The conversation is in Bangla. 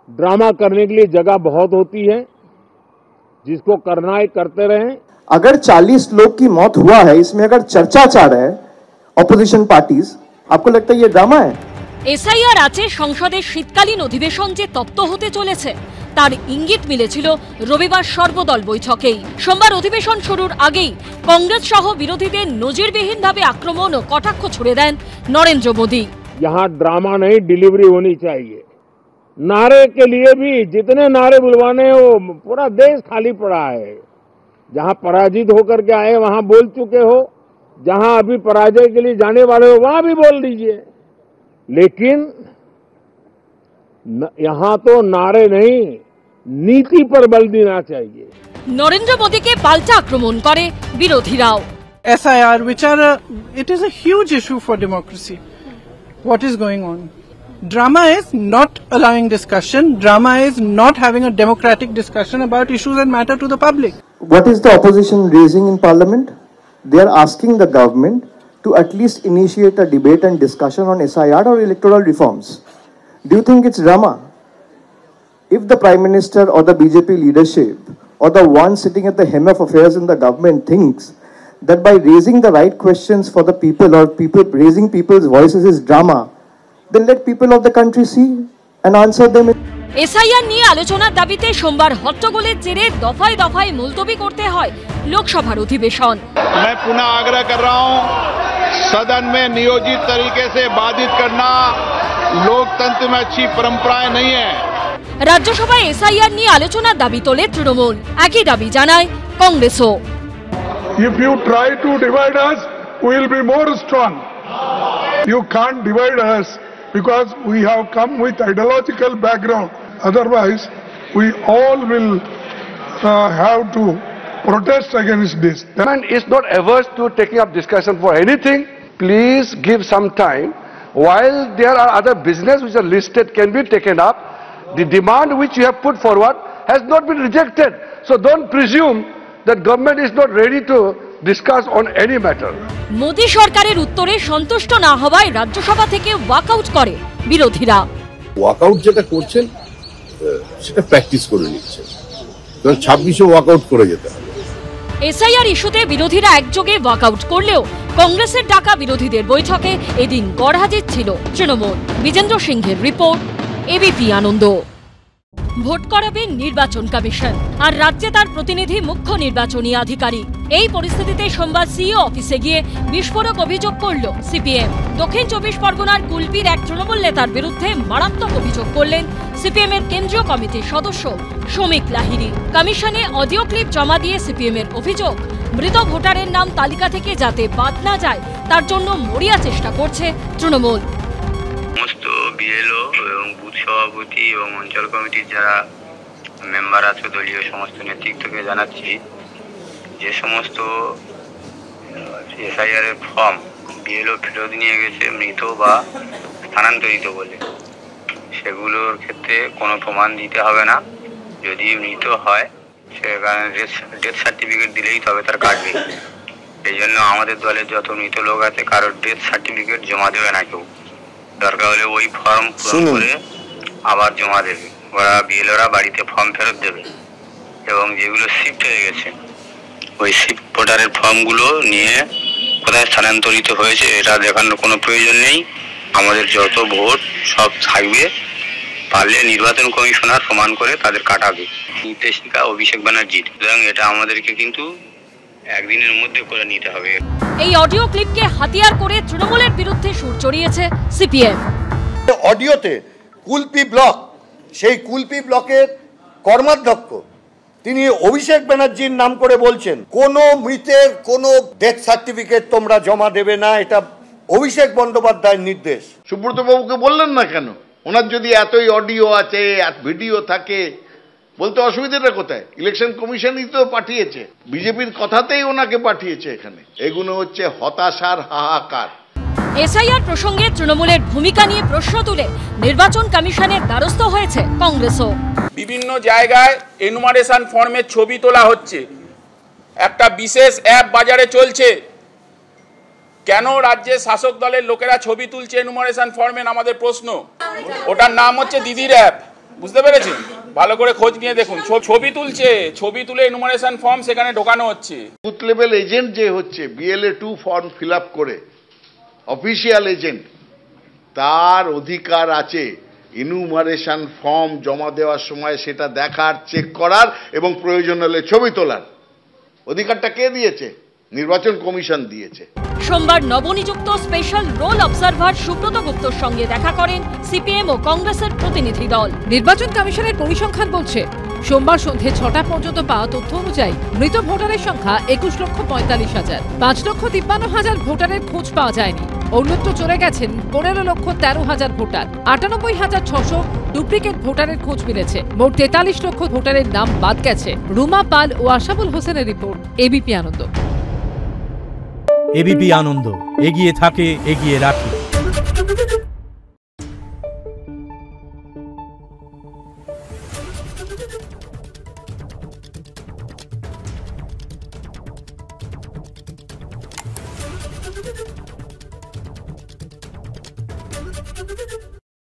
ड्रामा करने के लिए जगह बहुत होती है, जिसको करना है करते रहें। अगर 40 लोग की मौत हुआ है, इसमें अगर चर्चा चाह रहा है অপোজিশন পার্টিজ, आपको लगता है ये ड्रामा है? এসআইআর আছে সংসদের শীতকালীন অধিবেশন যে তপ্ত হতে চলেছে তার ইঙ্গিত মিলেছিল রবিবার সর্বদল বৈঠকেই। সোমবার অধিবেশন শুরুর আগেই কংগ্রেস সহ বিরোধীদের নজিরবিহীনভাবে আক্রমণ ও কটাক্ষ ছুড়ে দেন নরেন্দ্র মোদী। यहाँ ड्रामा नहीं, डिलीवरी होनी चाहिए। नारे के लिए भी जितने नारे बुलवाने वो पूरा देश खाली पड़ा है। जहां पराजित होकर के आए वहां बोल चुके हो, जहां अभी पराजय के लिए जाने वाले हो वहां भी बोल दीजिए, लेकिन यहां तो नारे नहीं, नीति पर बल देना चाहिए। নরেন্দ্র মোদীকে পাল্টা আক্রমণ করে বিরোধীরাও। SIR, which are it is a huge issue for democracy. What is going on? Drama is not allowing discussion. Drama is not having a democratic discussion about issues that matter to the public. What is the opposition raising in parliament? They are asking the government to at least initiate a debate and discussion on SIR or electoral reforms. Do you think it's drama? If the Prime Minister or the BJP leadership or the one sitting at the helm of affairs in the government thinks that by raising the right questions for the people or raising people's voices is drama, then let people of the country see and answer them. SIR নিয়ে আলোচনার দাবিতে সোমবার হট্টগোলের জেরে দফায় দফায় মুলতবি করতে হয় লোকসভার অধিবেশন। मैं पुनः आग्रह कर रहा हूं, सदन में नियोजित तरीके से बाधित करना लोकतंत्र में अच्छी परंपराएं नहीं है। রাজ্যসভায় এসআইআর নিয়ে আলোচনার দাবি তোলে তৃণমূল, একই দাবি জানায় কংগ্রেসও। If you try to divide us, we will be more strong. You can't divide us because we have come with ideological background. Otherwise, we all will have to protest against this. Government is not averse to taking up discussion for anything. Please give some time. While there are other business which are listed can be taken up, the demand which you have put forward has not been rejected. So don't presume that government is not ready to discuss on any matter. Modi সরকারের উত্তরে সন্তুষ্ট না হওয়ায় রাজ্যসভা থেকে ওয়াকআউট করে বিরোধীরা। ওয়াকআউট যেটা করছেন সেটা প্র্যাকটিস করে নিচ্ছেন, কারণ 26-এ ওয়াকআউট করে যেতে হবে। এসআইআর ইস্যুতে বিরোধীরা একযোগে ওয়াকআউট করলেও কংগ্রেসের ডাকা বিরোধীদের বৈঠকে এদিন গড়হাজির ছিল তৃণমূল। বিজেন্দ্র সিংহের রিপোর্ট, এবিপি আনন্দ। ভোট করাবে নির্বাচন কমিশন, আর রাজ্যে তার প্রতিনিধি মুখ্য নির্বাচনী আধিকারিক। এই পরিস্থিতিতে সোমবার সিইও অফিসে গিয়ে বিস্ফোরক অভিযোগ করল সিপিএম। দক্ষিণ 24 পরগনার কুলপির এক তৃণমূল নেতার বিরুদ্ধে মারাত্মক অভিযোগ করলেন সিপিএম এর কেন্দ্রীয় কমিটির সদস্য শ্রমিক লাহিড়ী। কমিশনে অডিও ক্লিপ জমা দিয়ে সিপিএম এর অভিযোগ, মৃত ভোটারের নাম তালিকা থেকে যাতে বাদ না যায় তার জন্য মরিয়া চেষ্টা করছে তৃণমূল। সমস্ত বিএলও এবং বুথ সভাপতি এবং অঞ্চল কমিটির যারা মেম্বার আছে, দলীয় সমস্ত নেতৃত্বকে জানাচ্ছি, যে সমস্ত এসআইআর এর ফর্ম বিএলও ফেরত নিয়ে গেছে মৃত বা স্থানান্তরিত বলে, সেগুলোর ক্ষেত্রে কোনো প্রমাণ দিতে হবে না। যদি মৃত হয় সেখানে ডেথ সার্টিফিকেট দিলেই তবে তার কাটবে। এই জন্য আমাদের দলের যত মৃত লোক আছে কারোর ডেথ সার্টিফিকেট জমা দেবে না কেউ। দরকার হলে ওই ফর্ম পূরণ করে আবার জমা দেবে, ওরা বিএলওরা বাড়িতে ফর্ম ফেরত দেবে। এবং যেগুলো শিফট হয়ে গেছে ওই শিফট ভোটারের ফর্মগুলো নিয়ে কোথায় স্থানান্তরিত হয়েছে এটা দেখানোর কোনো প্রয়োজন নেই। আমাদের যত ভোট সব থাকবে, পারলে নির্বাচন কমিশনার প্রমাণ করে তাদের কাটাবে। নির্দেশিকা অভিষেক ব্যানার্জির, সুতরাং এটা আমাদেরকে কিন্তু একদিনের মধ্যে করে নিতে হবে। এই অডিও ক্লিপকে হাতিয়ার করে তৃণমূলের বিরুদ্ধে সুর চড়িয়েছে সিপিএম। অডিওতে কুলপি ব্লক, সেই কুলপি ব্লকের কর্মাধ্যক্ষ তিনি অভিষেক ব্যানার্জির নাম করে বলছেন কোনো মৃতের কোনো ডেথ সার্টিফিকেট তোমরা জমা দেবে না, এটা অভিষেক বন্দ্যোপাধ্যায়ের নির্দেশ। সুব্রত বাবুকে বললেন না কেন? ওনার যদি এতই অডিও আছে, ভিডিও থাকে, বলতে অসুবিধাটা কোথায়? ইলেকশন কমিশনই তো পাঠিয়েছে, বিজেপির কথাতেই ওনাকে পাঠিয়েছে এখানে। এগুলো হচ্ছে হতাশার হাহাকার। এসআইআর প্রসঙ্গে তৃণমূলের ভূমিকা নিয়ে প্রশ্ন তুলে নির্বাচন কমিশনের দ্বারস্থ হয়েছে কংগ্রেসও। বিভিন্ন জায়গায় এনুমারেশন ফর্মের ছবি তোলা হচ্ছে, একটা বিশেষ অ্যাপ বাজারে চলছে। কেন রাজ্যের শাসক দলের লোকেরা ছবি তুলছে এনুমারেশন ফর্মের? আমাদের প্রশ্ন। ওটার নাম হচ্ছে দিদির অ্যাপ। বুঝতে পেরেছেন? ভালো করে খোঁজ নিয়ে দেখুন, ছবি তুলছে, ছবি তুলে এনুমারেশন ফর্ম সেখানে ঢোকানো হচ্ছে। বুথ লেভেল এজেন্ট যে হচ্ছে BLA 2 ফর্ম ফিল আপ করে অফিসিয়াল এজেন্ট, তার অধিকার আছে ইনুমারেশন ফর্ম জমা দেওয়ার সময় সেটা দেখার, চেক করার এবং প্রয়োজন হলে ছবি তোলার অধিকারটা কে দিয়েছে? নির্বাচন কমিশন দিয়েছে। সোমবার নবনিযুক্ত স্পেশাল রোল অবজারভার সুব্রত গুপ্তর সঙ্গে দেখা করেন সিপিএম ও কংগ্রেসের প্রতিনিধি দল। নির্বাচন কমিশনের পরিসংখ্যান বলছে সোমবার সন্ধে 6টা পর্যন্ত পাওয়া তথ্য অনুযায়ী মৃত ভোটারের সংখ্যা 21,45,000। 5,53,000 ভোটারের খোঁজ পাওয়া যায়নি। অন্যত্র চলে গেছেন 15,13,000 ভোটার। 98,600 ডুপ্লিকেট ভোটারের খোঁজ মিলেছে। মোট 43 লক্ষ ভোটারের নাম বাদ গেছে। রুমা পাল ও আশাবুল হোসেনের রিপোর্ট, এবিপি আনন্দ। এবিপি আনন্দ, এগিয়ে থাকে, এগিয়ে রাখে। Thank you.